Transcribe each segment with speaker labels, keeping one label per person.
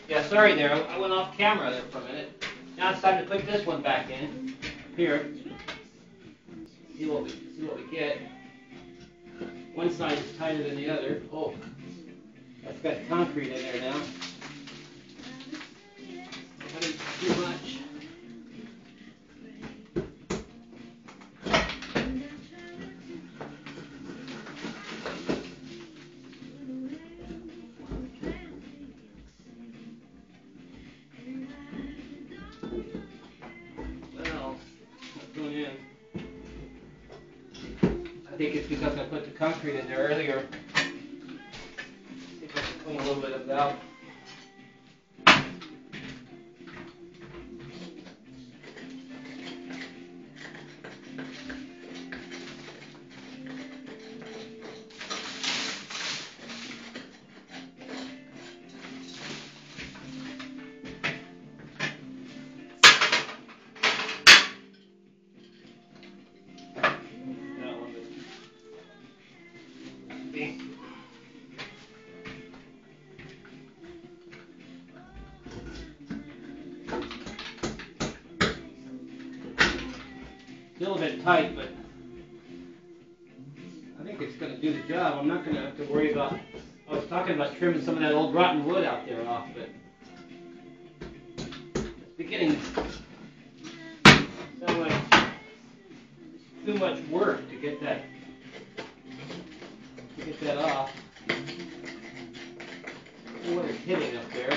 Speaker 1: Yeah, sorry there. I went off camera there for a minute. Now it's time to put this one back in. Here. See what we get. One side is tighter than the other. Oh, that's got concrete in there now. That is too much. Well, that's going in. I think it's because I put the concrete in there earlier. See if I can clean a little bit of it out. Still a bit tight, but I think it's going to do the job. I'm not going to have to worry about. I was talking about trimming some of that old rotten wood out there off, but it's beginning to sound like too much work to get that off. I don't know what it's hitting up there.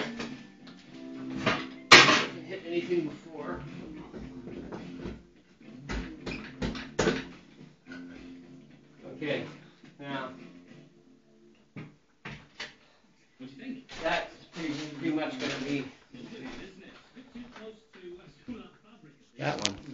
Speaker 1: I haven't hit anything before. Okay, now what do you think? That's pretty much going to be that one.